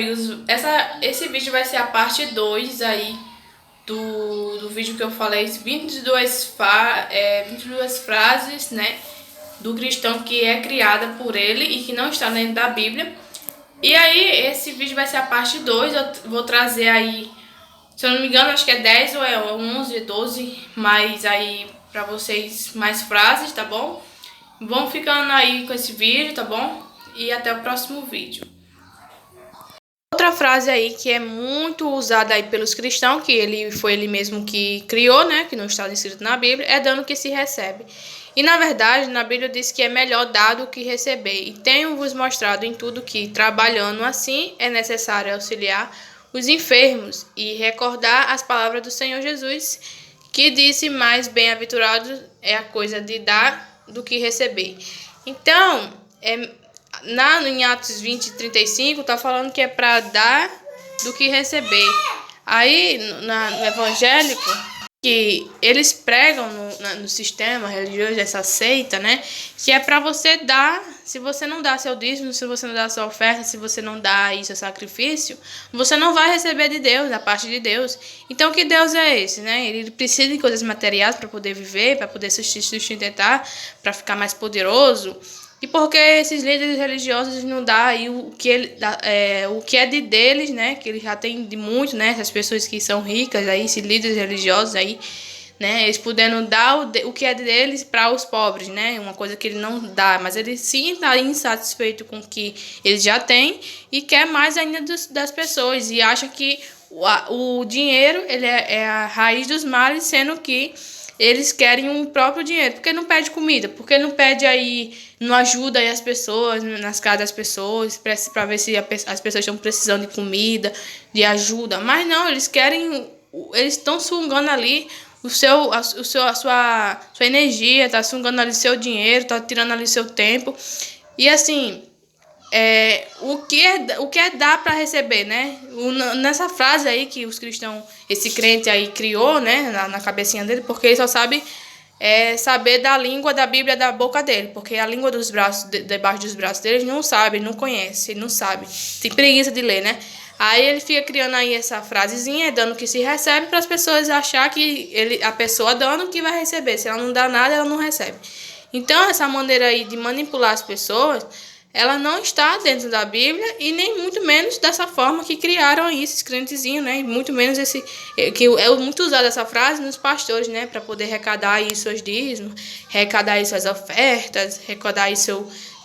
amigos, esse vídeo vai ser a parte 2 aí do vídeo que eu falei, 22 frases, né, do cristão que é criada por ele e que não está dentro da Bíblia. E aí, esse vídeo vai ser a parte 2, eu vou trazer aí, se eu não me engano, acho que é 10 ou é 11, 12, mais aí pra vocês mais frases, tá bom? Vão ficando aí com esse vídeo, tá bom? E até o próximo vídeo. Outra frase aí que é muito usada aí pelos cristãos, que foi ele mesmo que criou, né, que não está escrito na Bíblia, é dando que se recebe. E na verdade, na Bíblia diz que é melhor dar do que receber. E tenho-vos mostrado em tudo que, trabalhando assim, é necessário auxiliar os enfermos e recordar as palavras do Senhor Jesus, que disse: mais bem-aventurado é a coisa de dar do que receber. Então, em Atos 20:35 tá falando que é para dar do que receber. Aí no evangélico, que eles pregam no sistema religioso, essa seita, né, que é para você dar. Se você não dá seu dízimo, se você não dá sua oferta, se você não dá isso, sacrifício, você não vai receber de Deus, da parte de Deus. Então, que Deus é esse, né? Ele precisa de coisas materiais para poder viver, para poder sustentar, para ficar mais poderoso. E porque esses líderes religiosos não dão aí o que é deles, né? Que eles já têm de muito, né? Essas pessoas que são ricas aí, esses líderes religiosos aí, né? Eles podendo dar o que é deles para os pobres, né? Uma coisa que ele não dá, mas ele sim está insatisfeito com o que ele já tem e quer mais ainda das pessoas. E acha que o dinheiro ele é a raiz dos males, sendo que eles querem o próprio dinheiro. Porque não pede comida? Porque não pede aí, não ajuda aí as pessoas, nas casas das pessoas, para ver se as pessoas estão precisando de comida, de ajuda. Mas não, eles estão sugando ali a sua energia, tá sugando ali seu dinheiro, tá tirando ali seu tempo. E assim, o que é dar para receber, né? Nessa frase aí que os cristãos, esse crente aí criou, né, na cabecinha dele, porque ele só sabe saber da língua da Bíblia da boca dele, porque a língua dos braços, debaixo dos braços dele, ele não sabe, ele não conhece, ele não sabe, tem preguiça de ler, né? Aí ele fica criando aí essa frasezinha, dando que se recebe, para as pessoas achar que a pessoa dando que vai receber. Se ela não dá nada, ela não recebe. Então, essa maneira aí de manipular as pessoas, ela não está dentro da Bíblia e nem muito menos dessa forma que criaram aí esses crentezinhos, né? E muito menos que é muito usada essa frase nos pastores, né? Para poder arrecadar aí seus dízimos, arrecadar aí suas ofertas, arrecadar aí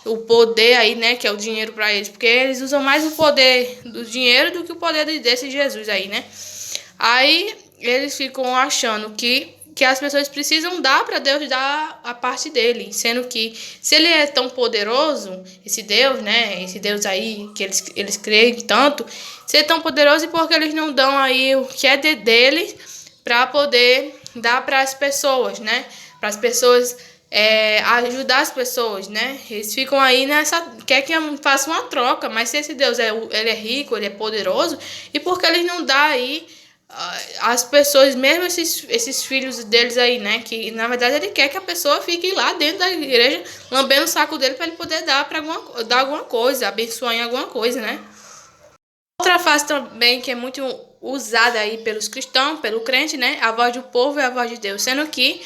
o poder aí, né? Que é o dinheiro para eles, porque eles usam mais o poder do dinheiro do que o poder desse Jesus aí, né? Aí eles ficam achando que as pessoas precisam dar para Deus dar a parte dele, sendo que se ele é tão poderoso, esse Deus, né, esse Deus aí que eles creem tanto, se ele é tão poderoso, e por que eles não dão aí o que é deles para poder dar para as pessoas, né, para as pessoas ajudar as pessoas, né? Eles ficam aí quer que faça uma troca, mas se esse Deus ele é rico, ele é poderoso, e por que eles não dão aí as pessoas, mesmo esses filhos deles aí, né? Que na verdade ele quer que a pessoa fique lá dentro da igreja, lambendo o saco dele para ele poder dar alguma coisa, abençoar em alguma coisa, né? Outra frase também que é muito usada aí pelos cristãos, pelo crente, né? A voz do povo é a voz de Deus, sendo que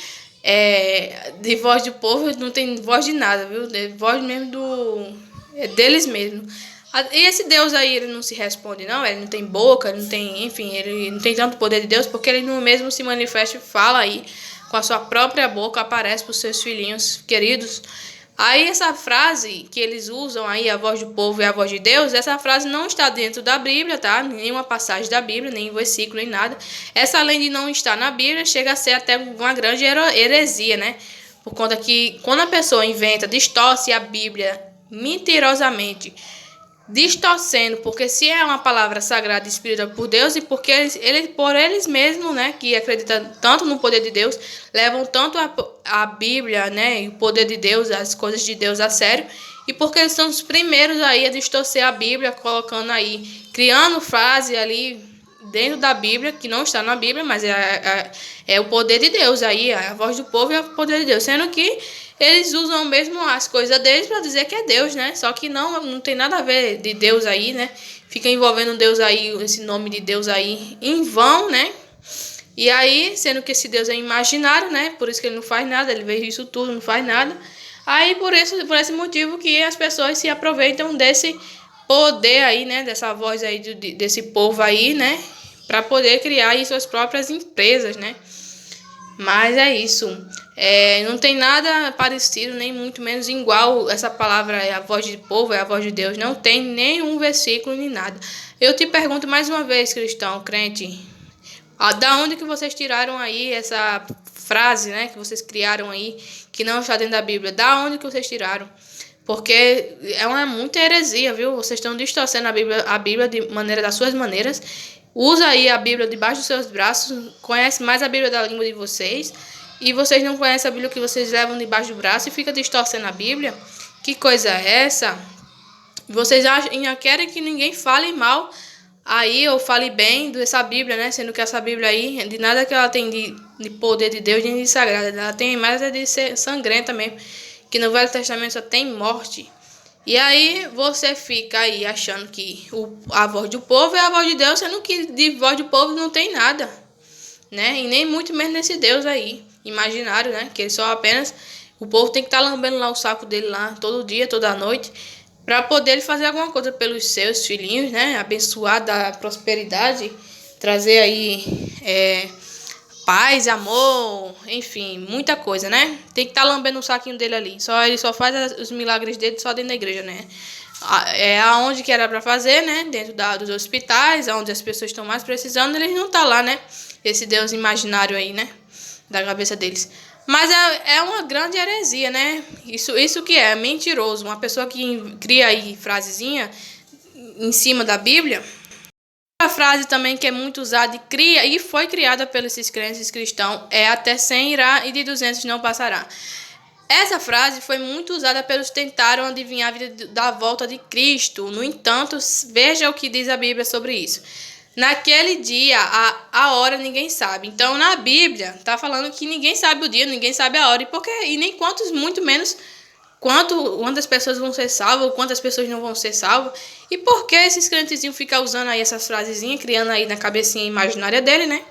de voz do povo não tem voz de nada, viu? De voz mesmo deles mesmo. E esse Deus aí, ele não se responde, não? Ele não tem boca, ele não tem, enfim, ele não tem tanto poder de Deus, porque ele não mesmo se manifesta e fala aí, com a sua própria boca, aparece para os seus filhinhos queridos. Aí essa frase que eles usam aí, a voz do povo e a voz de Deus, essa frase não está dentro da Bíblia, tá? Nenhuma passagem da Bíblia, nem versículo, nem nada. Essa, além de não estar na Bíblia, chega a ser até uma grande heresia, né? Por conta que quando a pessoa inventa, distorce a Bíblia mentirosamente, distorcendo, porque se é uma palavra sagrada inspirada por Deus, e porque por eles mesmos, né, que acreditam tanto no poder de Deus, levam tanto a Bíblia, né, e o poder de Deus, as coisas de Deus a sério, e porque eles são os primeiros aí a distorcer a Bíblia, colocando aí, criando frase ali dentro da Bíblia, que não está na Bíblia, mas é o poder de Deus aí, a voz do povo é o poder de Deus, sendo que eles usam mesmo as coisas deles para dizer que é Deus, né? Só que não tem nada a ver de Deus aí, né? fica envolvendo Deus aí, esse nome de Deus aí em vão, né? E aí, sendo que esse Deus é imaginário, né? Por isso que ele não faz nada, ele vê isso tudo, não faz nada. Aí, por esse motivo que as pessoas se aproveitam desse poder aí, né? Dessa voz aí, desse povo aí, né? Para poder criar aí suas próprias empresas, né? Mas é isso. Não tem nada parecido, nem muito menos igual essa palavra, é a voz de povo, é a voz de Deus. Não tem nenhum versículo nem nada. Eu te pergunto mais uma vez, cristão, crente, da onde que vocês tiraram aí essa frase, né, que vocês criaram aí, que não está dentro da Bíblia? Da onde que vocês tiraram? Porque é uma muita heresia, viu? Vocês estão distorcendo a Bíblia de maneira das suas maneiras. Usa aí a Bíblia debaixo dos seus braços, conhece mais a Bíblia da língua de vocês, e vocês não conhecem a Bíblia que vocês levam debaixo do braço e fica distorcendo a Bíblia. Que coisa é essa? Vocês ainda querem que ninguém fale mal aí, ou fale bem dessa Bíblia, né? Sendo que essa Bíblia aí, de nada que ela tem de poder de Deus, nem de sagrada. Ela tem mais de ser sangrenta mesmo, que no Velho Testamento só tem morte. E aí você fica aí achando que a voz do povo é a voz de Deus, sendo que de voz do povo não tem nada, né? E nem muito menos nesse Deus aí, imaginário, né? Que ele só apenas... O povo tem que estar lambendo lá o saco dele lá todo dia, toda noite, para poder ele fazer alguma coisa pelos seus filhinhos, né? Abençoar, dar prosperidade, trazer aí paz, amor, enfim, muita coisa, né? Tem que estar lambendo o saquinho dele ali. Ele só faz os milagres dele só dentro da igreja, né? Aonde que era para fazer, né? Dentro dos hospitais, onde as pessoas estão mais precisando, eles não tá lá, né? Esse Deus imaginário aí, né? Da cabeça deles. Mas é uma grande heresia, né? Isso que é mentiroso. Uma pessoa que cria aí frasezinha em cima da Bíblia. A frase também que é muito usada e foi criada pelos esses crentes cristãos é: até 100 irá e de 200 não passará. Essa frase foi muito usada pelos que tentaram adivinhar a vida da volta de Cristo. No entanto, veja o que diz a Bíblia sobre isso. Naquele dia, a hora ninguém sabe. Então, na Bíblia, está falando que ninguém sabe o dia, ninguém sabe a hora. E nem muito menos quantas pessoas vão ser salvas, quantas pessoas não vão ser salvas. E por que esses crentezinhos ficam usando aí essas frasezinhas, criando aí na cabecinha imaginária dele, né?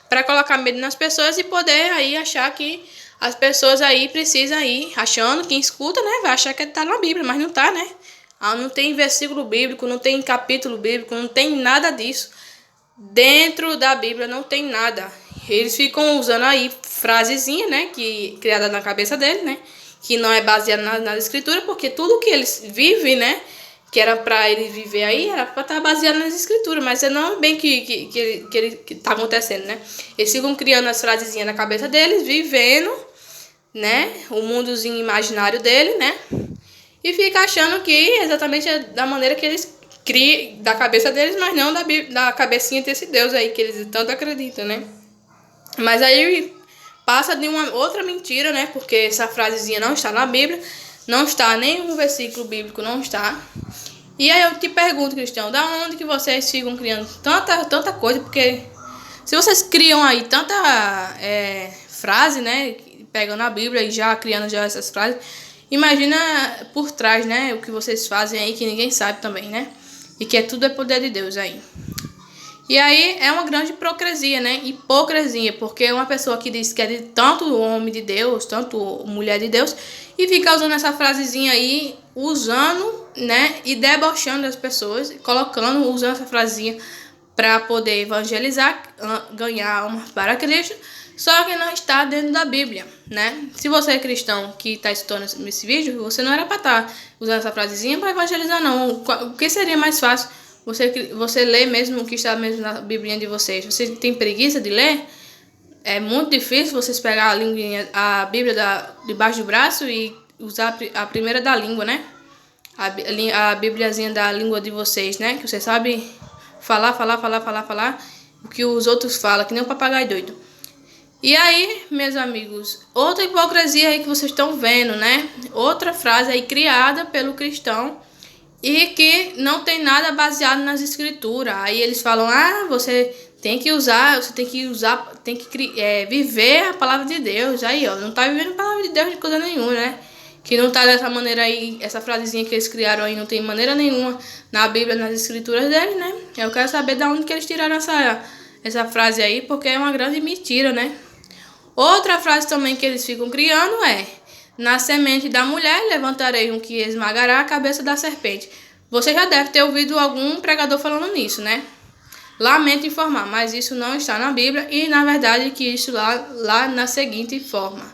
Para colocar medo nas pessoas e poder aí achar que as pessoas aí precisam ir, achando, quem escuta, né? Vai achar que tá na Bíblia, mas não tá, né? Não tem versículo bíblico, não tem capítulo bíblico, não tem nada disso. Dentro da Bíblia não tem nada. Eles ficam usando aí frasezinha, né? Criada na cabeça dele, né? Que não é baseada na escritura, porque tudo que eles vivem, né? Que era para ele viver aí, era para estar baseado nas escrituras, mas é não bem que tá acontecendo, né? Eles ficam criando as frasezinhas na cabeça deles, vivendo, né? O mundozinho imaginário dele, né? E fica achando que exatamente é da maneira que eles criam, da cabeça deles, mas não da cabecinha desse Deus aí, que eles tanto acreditam, né? Mas aí passa de uma outra mentira, né? Porque essa frasezinha não está na Bíblia, não está nenhum versículo bíblico, não está. E aí eu te pergunto, cristão, da onde que vocês ficam criando tanta coisa? Porque se vocês criam aí tanta frase, né? Pegando a Bíblia e já criando já essas frases, imagina por trás, né? O que vocês fazem aí que ninguém sabe também, né? E que tudo é poder de Deus aí. E aí é uma grande hipocrisia, né? Hipocrisia, porque uma pessoa que diz que é de tanto homem de Deus, tanto mulher de Deus, e fica usando essa frasezinha aí, usando, né? E debochando as pessoas, usando essa frasezinha para poder evangelizar, ganhar alma para Cristo, só que não está dentro da Bíblia, né? Se você é cristão que está estudando esse vídeo, você não era para estar usando essa frasezinha para evangelizar, não. O que seria mais fácil? Você lê mesmo o que está mesmo na Biblinha de vocês. Você tem preguiça de ler? É muito difícil vocês pegar a Bíblia debaixo do braço e usar a primeira da língua, né? A Bíbliazinha da língua de vocês, né? Que você sabe falar o que os outros falam, que nem um papagaio doido. E aí, meus amigos, outra hipocrisia aí que vocês estão vendo, né? Outra frase aí criada pelo cristão e que não tem nada baseado nas escrituras. Aí eles falam: você tem que viver a palavra de Deus. Aí, ó, não tá vivendo a palavra de Deus de coisa nenhuma, né? que não tá dessa maneira aí, essa frasezinha que eles criaram aí não tem maneira nenhuma na Bíblia, nas escrituras deles, né? Eu quero saber de onde que eles tiraram essa frase aí, porque é uma grande mentira, né? Outra frase também que eles ficam criando é: na semente da mulher levantarei um que esmagará a cabeça da serpente. Você já deve ter ouvido algum pregador falando nisso, né? Lamento informar, mas isso não está na Bíblia e na verdade que isso lá na seguinte forma.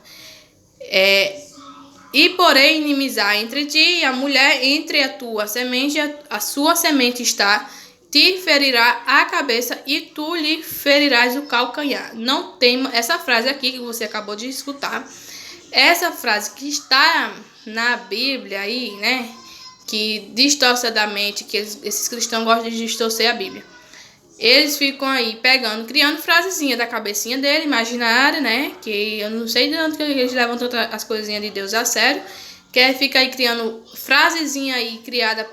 E porém inimizar entre ti e a mulher, entre a tua semente, a sua semente está, te ferirá a cabeça e tu lhe ferirás o calcanhar. Não tem essa frase aqui que você acabou de escutar. Essa frase que está na Bíblia aí, né? Que distorcedamente, que esses cristãos gostam de distorcer a Bíblia. Eles ficam aí pegando, criando frasezinha da cabecinha dele, imaginária, né? Que eu não sei de onde que eles levantam as coisinhas de Deus a sério. Que fica aí criando frasezinha aí criada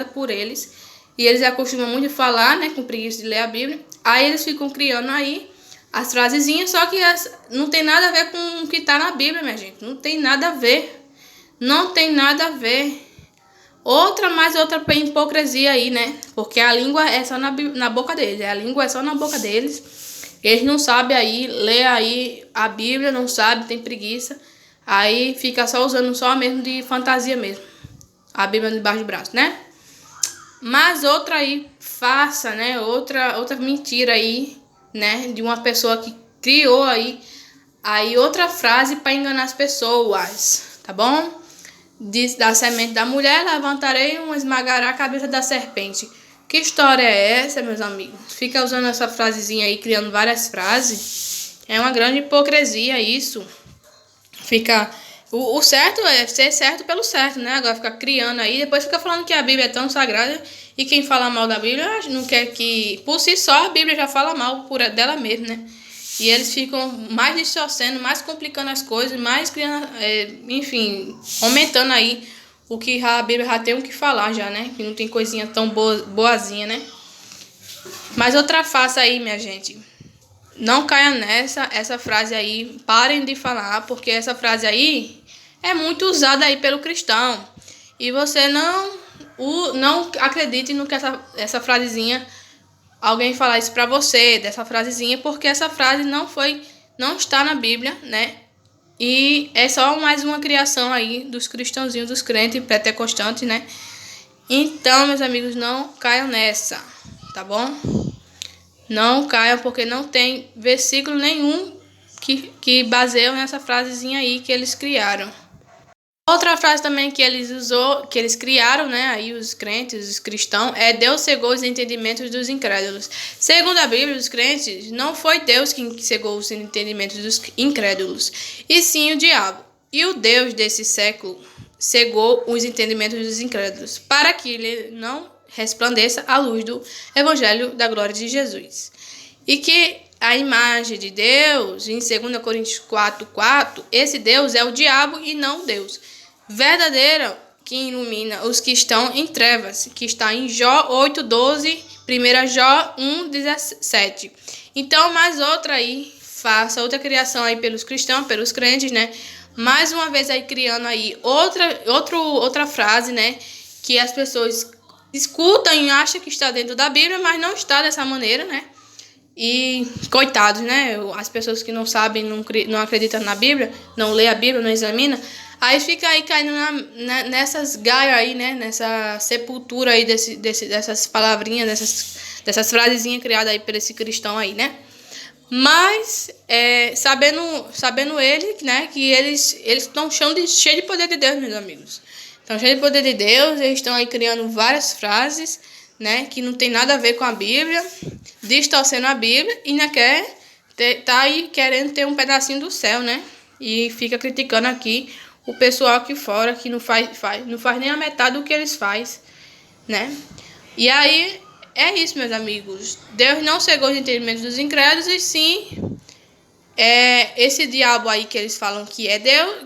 por eles. E eles acostumam muito falar, né? Com preguiça de ler a Bíblia. Aí eles ficam criando aí as frasezinhas, só que não tem nada a ver com o que tá na Bíblia, minha gente. Não tem nada a ver. Não tem nada a ver. Outra hipocrisia aí, né? Porque a língua é só na boca deles. A língua é só na boca deles. Eles não sabem aí ler aí a Bíblia, não sabem, tem preguiça. Aí fica só usando só mesmo de fantasia mesmo. A Bíblia debaixo do braço, né? Mas outra aí, farsa, né? Outra mentira aí, né? De uma pessoa que criou aí outra frase para enganar as pessoas, tá bom? Diz: da semente da mulher levantarei um, esmagará a cabeça da serpente. Que história é essa, meus amigos? Fica usando essa frasezinha aí, criando várias frases. É uma grande hipocrisia isso. Fica... O certo é ser certo pelo certo, né? Agora fica criando aí, depois fica falando que a Bíblia é tão sagrada e quem fala mal da Bíblia não quer que... Por si só, a Bíblia já fala mal dela mesma, né? E eles ficam mais distorcendo, mais complicando as coisas, mais criando, enfim, aumentando aí o que a Bíblia já tem o que falar já, né? Que não tem coisinha tão boazinha, né? Mas outra face aí, minha gente. Não caia essa frase aí, parem de falar, porque essa frase aí é muito usada aí pelo cristão. E você não acredite no que essa frasezinha... Alguém falar isso pra você, dessa frasezinha, porque essa frase não está na Bíblia, né? E é só mais uma criação aí dos cristãozinhos, dos crentes pentecostantes, né? Então, meus amigos, não caiam nessa, tá bom? Não caiam, porque não tem versículo nenhum que baseiam nessa frasezinha aí que eles criaram. Outra frase também que eles criaram, né, aí os crentes, os cristãos, é: Deus cegou os entendimentos dos incrédulos. Segundo a Bíblia, os crentes, não foi Deus quem cegou os entendimentos dos incrédulos, e sim o diabo. E o Deus desse século cegou os entendimentos dos incrédulos, para que ele não resplandeça a luz do evangelho da glória de Jesus. E que a imagem de Deus, em 2 Coríntios 4:4, esse Deus é o diabo e não Deus verdadeira, que ilumina os que estão em trevas, que está em Jó 8:12, 1 Jó 1:17. Então, mais outra aí, faça outra criação aí pelos cristãos, pelos crentes, né? Mais uma vez aí criando aí outra frase, né? Que as pessoas escutam e acham que está dentro da Bíblia, mas não está dessa maneira, né? E coitados, né? As pessoas que não sabem, não acreditam na Bíblia, não lê a Bíblia, não examina, aí fica aí caindo nessas gaias aí, né? Nessa sepultura aí dessas palavrinhas, dessas frasezinhas criadas aí por esse cristão aí, né? Mas, sabendo ele, né? Que eles estão cheios de poder de Deus, meus amigos. Estão cheios de poder de Deus, eles estão aí criando várias frases, né, que não tem nada a ver com a Bíblia, distorcendo a Bíblia, e ainda tá aí querendo ter um pedacinho do céu, né? E fica criticando aqui o pessoal aqui fora, que não faz nem a metade do que eles fazem, né? E aí é isso, meus amigos. Deus não cegou os entendimentos dos incrédulos, e sim esse diabo aí que eles falam que é Deus,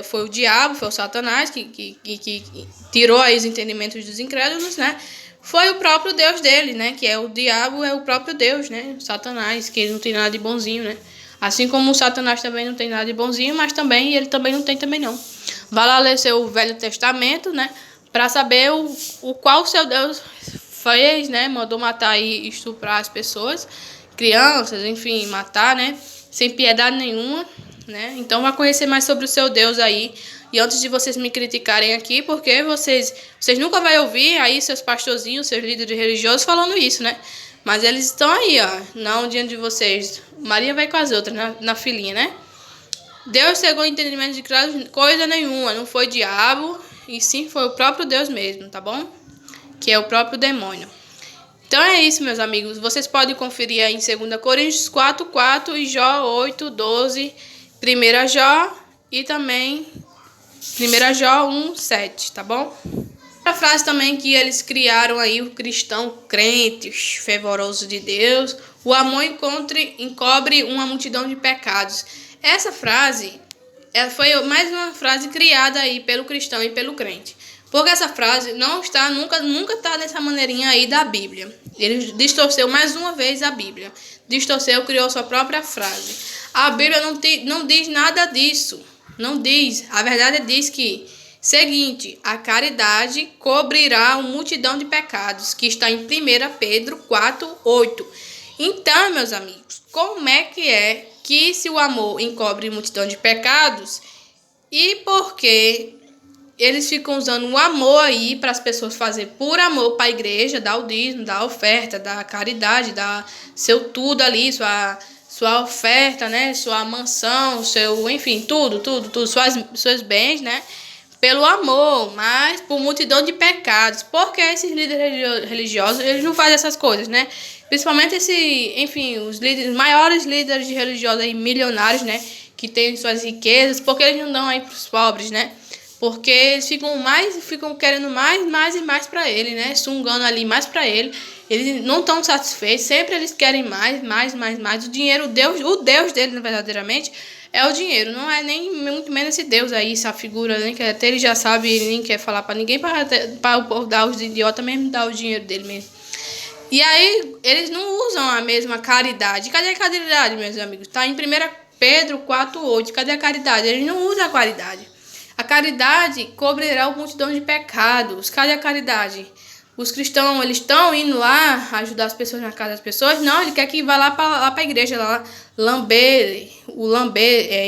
foi o diabo, foi o Satanás que tirou aí os entendimentos dos incrédulos, né? Foi o próprio Deus dele, né? Que é o diabo, é o próprio Deus, né? Satanás, que ele não tem nada de bonzinho, né? Assim como o Satanás também não tem nada de bonzinho, mas também ele também não tem também não. Vá lá ler seu Velho Testamento, né? Para saber o qual seu Deus fez, né? Mandou matar e estuprar as pessoas, crianças, enfim, matar, né? Sem piedade nenhuma, né? Então vá conhecer mais sobre o seu Deus aí. E antes de vocês me criticarem aqui, porque vocês nunca vão ouvir aí seus pastorzinhos, seus líderes religiosos falando isso, né? Mas eles estão aí, ó, na ondinha de vocês. Maria vai com as outras, na filinha, né? Deus chegou ao entendimento de coisa nenhuma, não foi diabo, e sim foi o próprio Deus mesmo, tá bom? Que é o próprio demônio. Então é isso, meus amigos. Vocês podem conferir aí em 2 Coríntios 4:4 e Jó 8:12, 1 Jó e também 1 Jó 1:7, tá bom? A frase também que eles criaram aí, o cristão crentes, fervoroso de Deus, o amor encobre uma multidão de pecados. Essa frase foi mais uma frase criada aí pelo cristão e pelo crente. Porque essa frase não está, nunca está dessa maneirinha aí da Bíblia. Ele distorceu mais uma vez a Bíblia. Distorceu, criou sua própria frase. A Bíblia não diz nada disso. Não diz. A verdade diz que, seguinte, a caridade cobrirá uma multidão de pecados, que está em 1 Pedro 4:8. Então, meus amigos, como é que se o amor encobre multidão de pecados, e por que eles ficam usando o amor aí para as pessoas fazer por amor para a igreja, dar o dízimo, dar a oferta, dar a caridade, dar seu tudo ali, sua oferta, né? Sua mansão, enfim, tudo, seus bens, né? Pelo amor, mas por multidão de pecados. Porque esses líderes religiosos, eles não fazem essas coisas, né? Principalmente os maiores líderes religiosos aí, milionários, né? Que têm suas riquezas, porque eles não dão aí para os pobres, né? Porque eles ficam querendo mais e mais para ele, né? Sungando ali mais para ele. Eles não estão satisfeitos, sempre eles querem mais. O dinheiro, o Deus deles, verdadeiramente, é o dinheiro. Não é nem muito menos esse Deus aí, essa figura, né? Que até ele já sabe, ele nem quer falar para ninguém, para o povo dar os idiotas mesmo, dar o dinheiro dele mesmo. E aí, eles não usam a mesma caridade. Cadê a caridade, meus amigos? Tá em 1 Pedro 4:8. Cadê a caridade? Eles não usam a caridade. A caridade cobrirá uma multidão de pecados. Cadê a caridade? Os cristãos, eles estão indo lá ajudar as pessoas na casa das pessoas? Não, ele quer que vá lá para a igreja, lá lamber,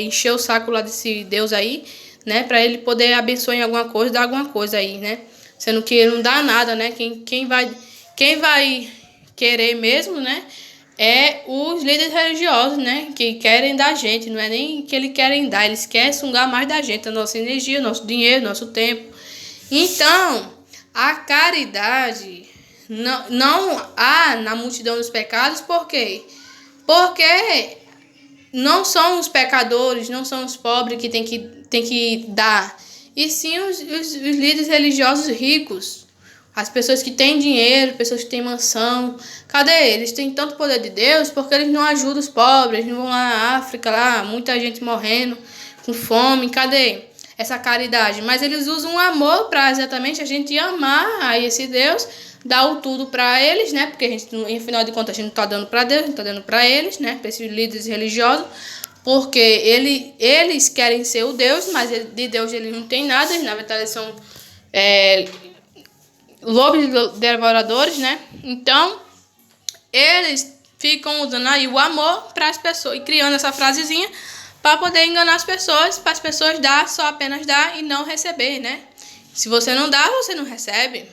encher o saco lá desse Deus aí, né? Para ele poder abençoar em alguma coisa, dar alguma coisa aí, né? Sendo que ele não dá nada, né? Quem vai querer mesmo, né? É os líderes religiosos, né? Que querem dar gente, não é nem que eles querem dar, eles querem sugar mais da gente, a nossa energia, nosso dinheiro, nosso tempo. Então, a caridade não há na multidão dos pecados, por quê? Porque não são os pecadores, não são os pobres que tem que dar, e sim os líderes religiosos ricos. As pessoas que têm dinheiro, pessoas que têm mansão, cadê eles? Têm tanto poder de Deus porque eles não ajudam os pobres, eles não vão lá na África, lá, muita gente morrendo com fome, cadê essa caridade? Mas eles usam o amor para exatamente a gente amar a esse Deus, dar o tudo para eles, né? Porque a gente, afinal de contas, a gente não está dando para Deus, a gente está dando para eles, né? Para esses líderes religiosos, porque eles querem ser o Deus, mas de Deus eles não têm nada, na verdade eles são lobos devoradores, né? Então, eles ficam usando aí o amor para as pessoas e criando essa frasezinha para poder enganar as pessoas, para as pessoas dar, só apenas dar e não receber, né? Se você não dá, você não recebe.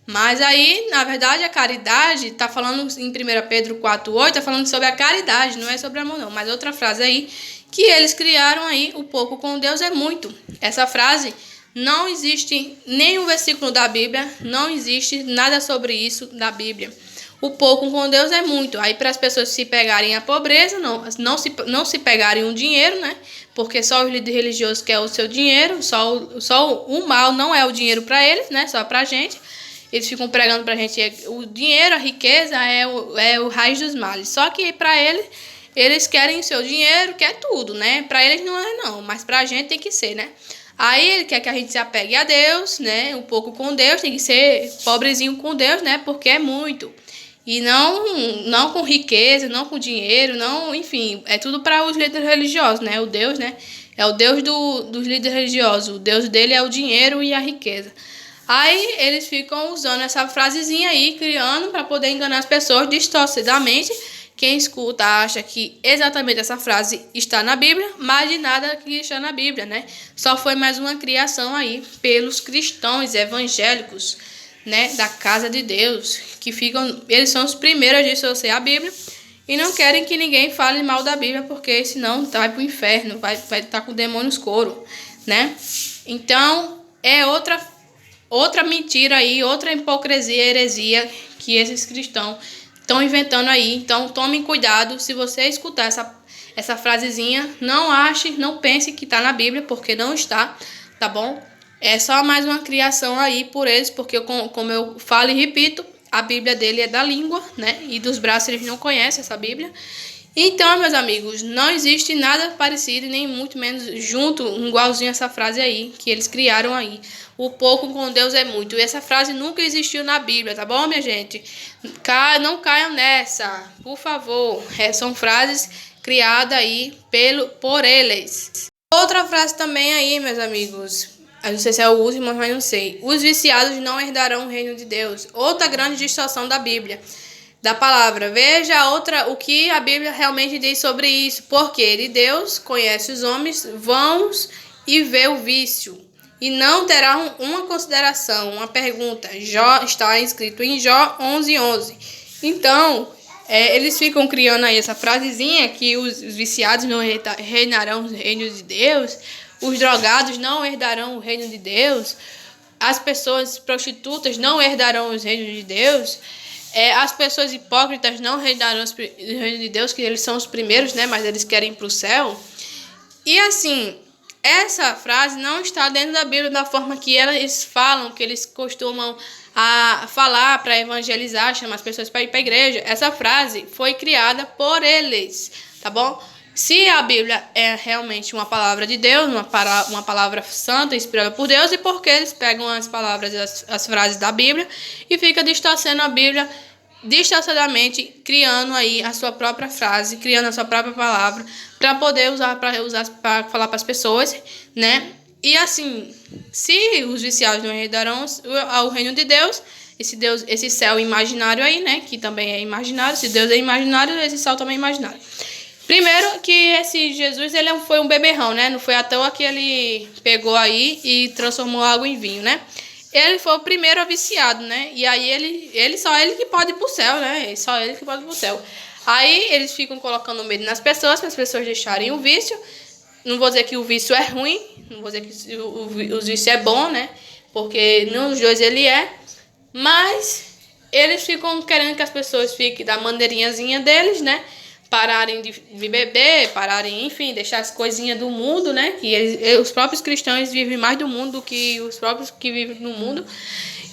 Mas aí, na verdade, a caridade está falando em 1 Pedro 4:8, está falando sobre a caridade, não é sobre amor não. Mas outra frase aí que eles criaram aí, o pouco com Deus é muito. Essa frase não existe nenhum versículo da Bíblia, não existe nada sobre isso da Bíblia. O pouco com Deus é muito. Aí para as pessoas se pegarem a pobreza, não se pegarem o dinheiro, né? Porque só os líderes religiosos querem o seu dinheiro, só o mal não é o dinheiro para eles, né? Só para a gente. Eles ficam pregando para a gente o dinheiro, a riqueza é o raiz dos males. Só que para eles querem o seu dinheiro, quer tudo, né? Para eles não é não, mas para a gente tem que ser, né? Aí ele quer que a gente se apegue a Deus, né? Um pouco com Deus, tem que ser pobrezinho com Deus, né? Porque é muito. E não com riqueza, não com dinheiro, não, enfim, é tudo para os líderes religiosos, né? O Deus, né? É o Deus dos líderes religiosos. O Deus dele é o dinheiro e a riqueza. Aí eles ficam usando essa frasezinha aí, criando para poder enganar as pessoas distorcidamente. Quem escuta acha que exatamente essa frase está na Bíblia, mas de nada que está na Bíblia, né? Só foi mais uma criação aí pelos cristãos evangélicos, né, da casa de Deus, que ficam, eles são os primeiros a dissociar a Bíblia e não querem que ninguém fale mal da Bíblia, porque senão vai para o inferno, vai estar com demônios couro, né? Então, é outra mentira aí, outra hipocrisia, heresia que esses cristãos estão inventando aí. Então, tomem cuidado se você escutar essa frasezinha, não pense que está na Bíblia, porque não está, tá bom? É só mais uma criação aí por eles, porque como eu falo e repito, a Bíblia dele é da língua, né? E dos braços eles não conhecem essa Bíblia. Então, meus amigos, não existe nada parecido, nem muito menos junto, igualzinho a essa frase aí, que eles criaram aí. O pouco com Deus é muito. E essa frase nunca existiu na Bíblia, tá bom, minha gente? Não caiam nessa, por favor. São frases criadas aí por eles. Outra frase também aí, meus amigos. Eu não sei se é o último, mas não sei. Os viciados não herdarão o reino de Deus. Outra grande distorção da Bíblia, da palavra. Veja o que a Bíblia realmente diz sobre isso. Porque Deus conhece os homens vãos e vê o vício. E não terá uma consideração, uma pergunta. Está escrito em Jó 11:11. Então, eles ficam criando aí essa frasezinha que os viciados não reinarão os reinos de Deus. Os drogados não herdarão o reino de Deus. As pessoas prostitutas não herdarão os reinos de Deus. As pessoas hipócritas não herdarão o reino de Deus, que eles são os primeiros, né? Mas eles querem ir para o céu. E assim, essa frase não está dentro da Bíblia da forma que eles falam, que eles costumam falar para evangelizar, chamar as pessoas para ir para a igreja. Essa frase foi criada por eles, tá bom? Se a Bíblia é realmente uma palavra de Deus, uma palavra santa, inspirada por Deus, e porque eles pegam as palavras, as frases da Bíblia e ficam distorcendo a Bíblia, distorcidamente, criando aí a sua própria frase, criando a sua própria palavra, para poder usar para falar para as pessoas, né? E assim, se os viciados não herdarão ao reino de Deus, esse céu imaginário aí, né? Que também é imaginário, se Deus é imaginário, esse céu também é imaginário. Primeiro que esse Jesus, ele foi um beberrão, né? Não foi à toa que ele pegou aí e transformou água em vinho, né? Ele foi o primeiro viciado, né? E aí só ele que pode ir pro céu, né? Só ele que pode ir pro céu. Aí eles ficam colocando medo nas pessoas, para as pessoas deixarem o vício. Não vou dizer que o vício é ruim, não vou dizer que o vício é bom, né? Porque nenhum dos dois ele é. Mas eles ficam querendo que as pessoas fiquem da maneirinhazinha deles, né? Pararem de beber, pararem, enfim, deixar as coisinhas do mundo, né? Que os próprios cristãos vivem mais do mundo do que os próprios que vivem no mundo.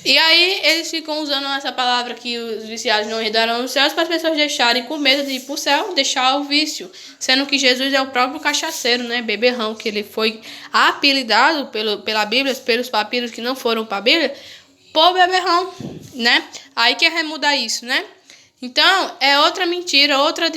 E aí eles ficam usando essa palavra que os viciados não herdarão os céus para as pessoas deixarem com medo de ir para o céu, deixar o vício. Sendo que Jesus é o próprio cachaceiro, né? Beberrão, que ele foi apelidado pela Bíblia, pelos papiros que não foram para a Bíblia, por beberrão, né? Aí quer mudar isso, né? Então, é outra mentira, outra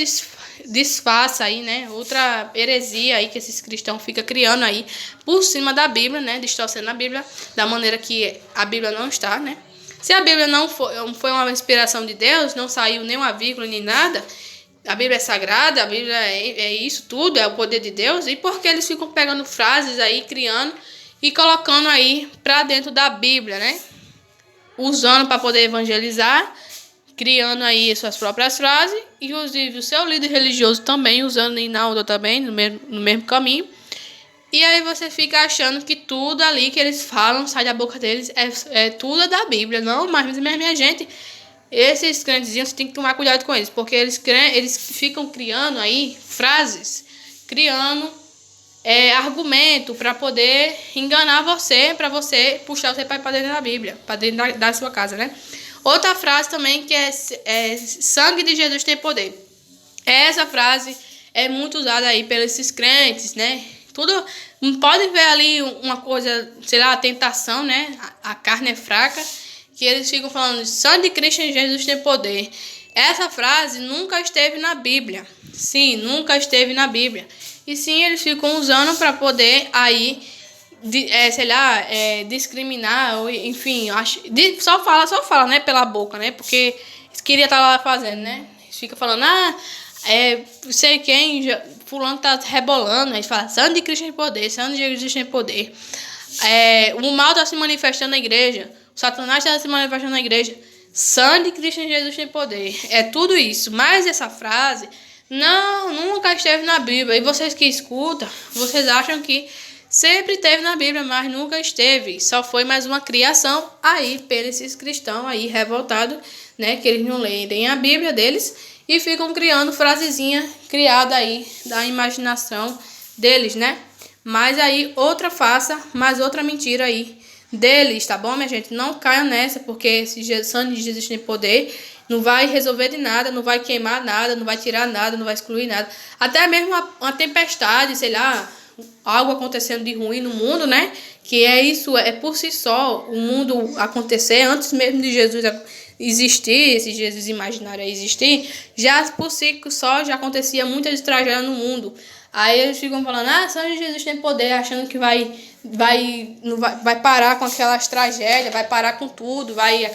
disfarça aí, né? Outra heresia aí que esses cristãos ficam criando aí por cima da Bíblia, né? Distorcendo a Bíblia da maneira que a Bíblia não está, né? Se a Bíblia não foi uma inspiração de Deus, não saiu nem uma vírgula nem nada, a Bíblia é sagrada, a Bíblia é isso tudo, é o poder de Deus, e por que eles ficam pegando frases aí, criando e colocando aí pra dentro da Bíblia, né? Usando para poder evangelizar, criando aí suas próprias frases, inclusive o seu líder religioso também, usando Hinaldo também, no mesmo caminho. E aí você fica achando que tudo ali que eles falam, sai da boca deles, é tudo da Bíblia. Não, mas minha gente, esses crentezinhos, você tem que tomar cuidado com eles, porque eles ficam criando aí frases, criando argumento para poder enganar você, para você puxar você para dentro da Bíblia, para dentro da sua casa, né? Outra frase também que é sangue de Jesus tem poder. Essa frase é muito usada aí pelos esses crentes, né? Tudo, podem ver ali uma coisa, sei lá, a tentação, né? A carne é fraca, que eles ficam falando, sangue de Cristo em Jesus tem poder. Essa frase nunca esteve na Bíblia. Sim, nunca esteve na Bíblia. E sim, eles ficam usando para poder aí, discriminar, ou, enfim, só fala, né, pela boca, né, porque queria estar lá fazendo, né. Eles ficam falando, sei quem, fulano tá rebolando, aí fala, sangue de Cristo em poder, sangue de Jesus em poder. O mal está se manifestando na igreja, o Satanás está se manifestando na igreja, sangue de Cristo em Jesus tem poder. É tudo isso, mas essa frase nunca esteve na Bíblia. E vocês que escutam, vocês acham que sempre esteve na Bíblia, mas nunca esteve. Só foi mais uma criação aí pelos esses cristãos aí revoltados, né, que eles não leem a Bíblia deles e ficam criando frasezinha criada aí da imaginação deles, né? Mas aí outra mentira aí deles, tá bom, minha gente? Não caiam nessa, porque esse sangue de Jesus tem poder, não vai resolver de nada, não vai queimar nada, não vai tirar nada, não vai excluir nada. Até mesmo uma tempestade, sei lá, algo acontecendo de ruim no mundo, né? Que é por si só o mundo acontecer, antes mesmo de Jesus existir, esse Jesus imaginário existir, já por si só já acontecia muitas tragédias no mundo. Aí eles ficam falando, sangue de Jesus tem poder, achando que vai parar com aquelas tragédias, vai parar com tudo, vai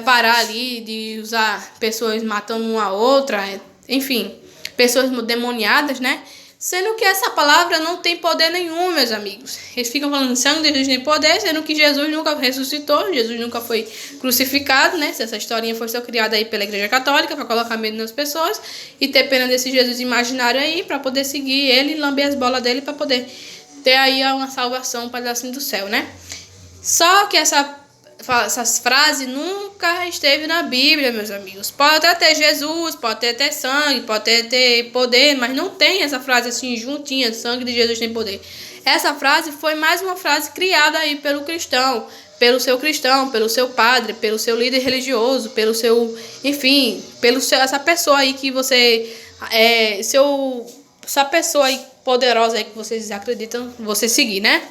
parar ali de usar pessoas matando uma a outra, enfim, pessoas demoniadas, né? Sendo que essa palavra não tem poder nenhum, meus amigos. Eles ficam falando sangue de Jesus tem poder, sendo que Jesus nunca ressuscitou, Jesus nunca foi crucificado, né? Essa historinha foi só criada aí pela Igreja Católica para colocar medo nas pessoas e ter pena desse Jesus imaginário aí para poder seguir ele e lamber as bolas dele para poder ter aí uma salvação, um pedacinho do céu, né? Só que essas frases nunca esteve na Bíblia, meus amigos. Pode até ter Jesus, pode ter sangue, pode ter poder, mas não tem essa frase assim juntinha, sangue de Jesus tem poder. Essa frase foi mais uma frase criada aí pelo cristão, pelo seu padre, pelo seu líder religioso, pelo seu, enfim, essa pessoa aí que você essa pessoa aí poderosa aí que vocês acreditam, você seguir, né?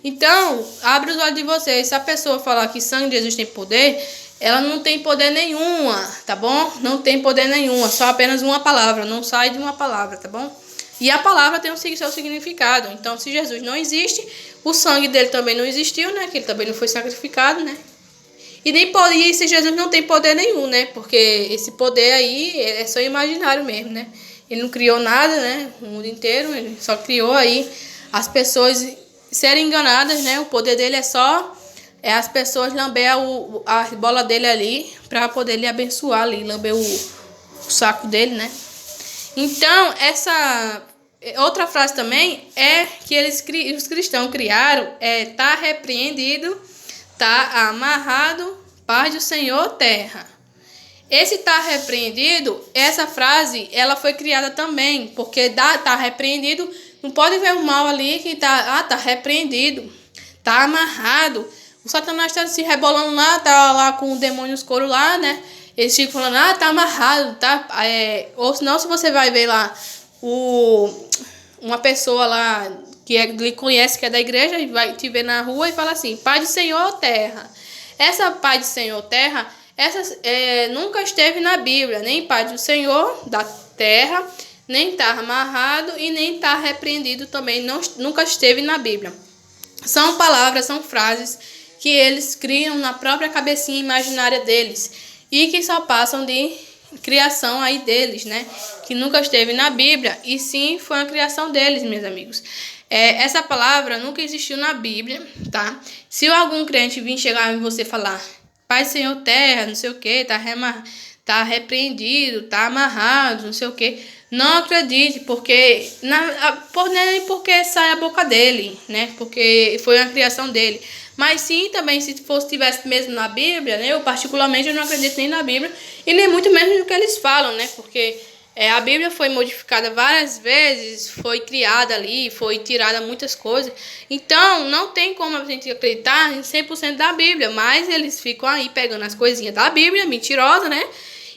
Então, abre os olhos de vocês. Se a pessoa falar que sangue de Jesus tem poder, ela não tem poder nenhuma, tá bom? Não tem poder nenhuma, só apenas uma palavra, não sai de uma palavra, tá bom? E a palavra tem o seu significado. Então, se Jesus não existe, o sangue dele também não existiu, né? Que ele também não foi sacrificado, né? E se Jesus não tem poder nenhum, né? Porque esse poder aí é só imaginário mesmo, né? Ele não criou nada, né? O mundo inteiro, ele só criou aí as pessoas serem enganadas, né? O poder dele é só as pessoas lamber a bola dele ali para poder lhe abençoar ali, lamber o saco dele, né? Então, essa outra frase também é que os cristãos criaram, tá repreendido, tá amarrado, paz do Senhor, terra. Esse tá repreendido, essa frase, ela foi criada também, porque tá repreendido, não pode ver o mal ali que tá repreendido, tá amarrado. O Satanás tá se rebolando lá, tá lá com o demônio escuro lá, né? Eles ficam falando, tá amarrado, tá? Ou senão, se você vai ver lá uma pessoa lá que lhe conhece, que é da igreja, e vai te ver na rua e fala assim, Pai do Senhor, terra. Essa Pai do Senhor, terra, nunca esteve na Bíblia, nem Pai do Senhor, da terra, nem está amarrado e nem está repreendido também, nunca esteve na Bíblia. São palavras, são frases que eles criam na própria cabecinha imaginária deles e que só passam de criação aí deles, né? Que nunca esteve na Bíblia e sim foi uma criação deles, meus amigos. Essa palavra nunca existiu na Bíblia, tá? Se algum crente vir chegar em você falar Pai, Senhor, terra, não sei o que, tá repreendido, tá amarrado, não sei o que, não acredite, porque nem porque sai a boca dele, né? Porque foi uma criação dele. Mas sim, também, se tivesse mesmo na Bíblia, né? Eu particularmente eu não acredito nem na Bíblia e nem muito menos no que eles falam, né? Porque a Bíblia foi modificada várias vezes, foi criada ali, foi tirada muitas coisas. Então, não tem como a gente acreditar em 100% da Bíblia, mas eles ficam aí pegando as coisinhas da Bíblia, mentirosa, né?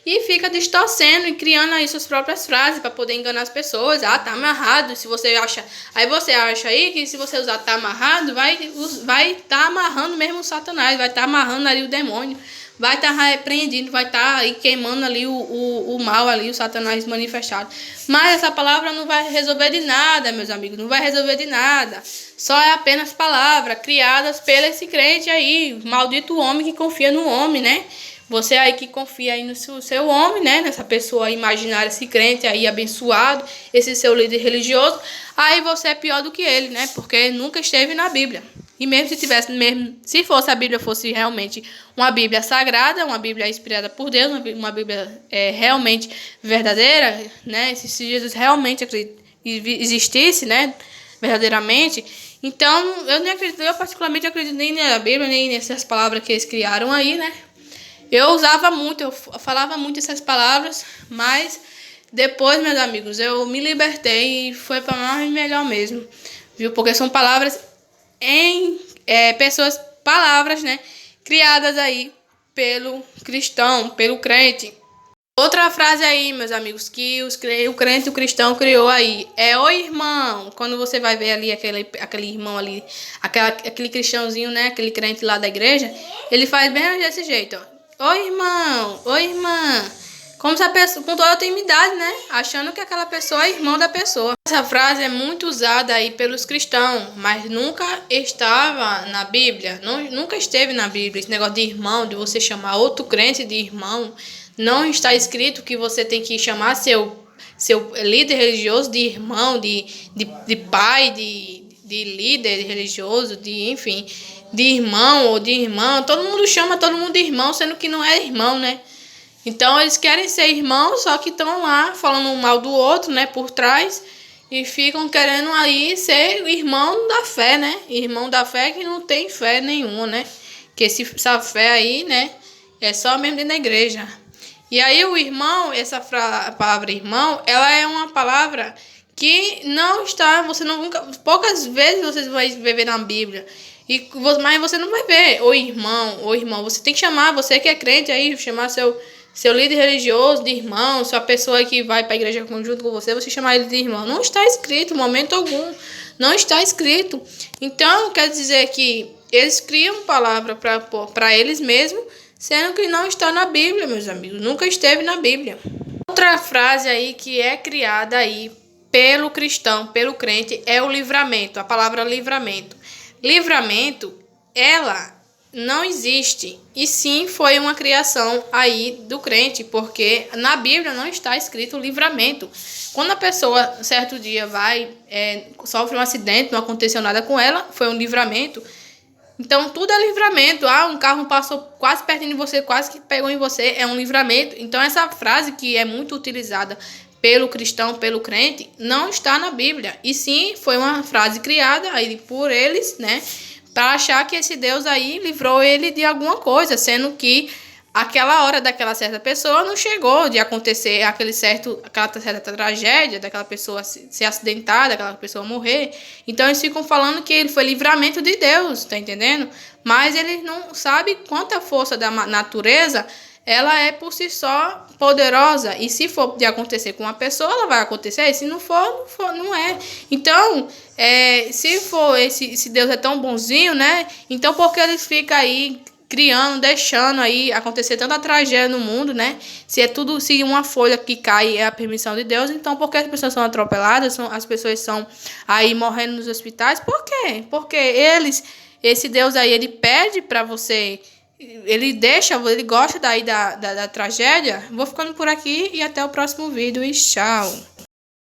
E fica distorcendo e criando aí suas próprias frases para poder enganar as pessoas. Tá amarrado. Se você acha, aí você acha aí que se você usar tá amarrado, vai tá amarrando mesmo o Satanás, vai tá amarrando ali o demônio, vai estar repreendido, vai estar aí queimando ali o mal ali, o Satanás manifestado. Mas essa palavra não vai resolver de nada, meus amigos, não vai resolver de nada. Só é apenas palavra criadas pelo esse crente aí, maldito homem que confia no homem, né? Você aí que confia aí no seu homem, né? Nessa pessoa imaginária, esse crente aí abençoado, esse seu líder religioso, aí você é pior do que ele, né? Porque nunca esteve na Bíblia. E mesmo se tivesse, mesmo se fosse a Bíblia fosse realmente uma Bíblia sagrada, uma Bíblia inspirada por Deus, uma Bíblia realmente verdadeira, né? Se Jesus realmente existisse, né? Verdadeiramente. Então, eu nem acredito, eu particularmente acredito nem na Bíblia, nem nessas palavras que eles criaram aí, né? Eu usava muito, eu falava muito essas palavras, mas depois, meus amigos, eu me libertei e foi para mais melhor mesmo, viu? Porque são palavras palavras, né, criadas aí pelo cristão, pelo crente. Outra frase aí, meus amigos, que o crente, o cristão criou aí, é o irmão. Quando você vai ver ali aquele irmão ali, aquele cristãozinho, né, aquele crente lá da igreja, ele faz bem desse jeito, ó. Oi, irmão, oi, irmã. Como se a pessoa, com toda a intimidade, né? Achando que aquela pessoa é irmão da pessoa. Essa frase é muito usada aí pelos cristãos, mas nunca estava na Bíblia. Nunca esteve na Bíblia. Esse negócio de irmão, de você chamar outro crente de irmão, não está escrito que você tem que chamar seu líder religioso de irmão, de pai, de líder religioso, enfim, de irmão ou de irmã. Todo mundo chama todo mundo de irmão, sendo que não é irmão, né? Então eles querem ser irmãos, só que estão lá falando mal do outro, né, por trás, e ficam querendo aí ser irmão da fé, né? Irmão da fé que não tem fé nenhuma, né? Que essa fé aí, né, é só mesmo dentro da igreja. E aí o irmão, a palavra irmão, ela é uma palavra que não está, poucas vezes você vai ver na Bíblia. Mas você não vai ver o irmão, você tem que chamar, você que é crente aí, chamar seu líder religioso de irmão, sua pessoa que vai para a igreja junto com você chamar ele de irmão. Não está escrito, momento algum, não está escrito. Então, quer dizer que eles criam palavra para eles mesmos, sendo que não está na Bíblia, meus amigos, nunca esteve na Bíblia. Outra frase aí que é criada aí pelo cristão, pelo crente, é o livramento, a palavra livramento. Livramento, ela não existe, e sim foi uma criação aí do crente, porque na Bíblia não está escrito livramento. Quando a pessoa, certo dia, sofre um acidente, não aconteceu nada com ela, foi um livramento. Então, tudo é livramento. Um carro passou quase pertinho de você, quase que pegou em você, é um livramento. Então, essa frase que é muito utilizada pelo cristão, pelo crente, não está na Bíblia. E sim, foi uma frase criada aí por eles, né? Para achar que esse Deus aí livrou ele de alguma coisa, sendo que aquela hora daquela certa pessoa não chegou de acontecer aquela certa tragédia, daquela pessoa ser acidentada, daquela pessoa morrer. Então eles ficam falando que ele foi livramento de Deus, tá entendendo? Mas eles não sabem quanta força da natureza ela é por si só poderosa. E se for de acontecer com uma pessoa, ela vai acontecer. E se não for, não é. Então, se for esse Deus é tão bonzinho, né? Então, por que eles ficam aí criando, deixando aí acontecer tanta tragédia no mundo, né? Se uma folha que cai é a permissão de Deus, então por que as pessoas são atropeladas, as pessoas são aí morrendo nos hospitais? Por quê? Porque esse Deus aí, ele pede para você, ele gosta daí da tragédia. Vou ficando por aqui e até o próximo vídeo e tchau!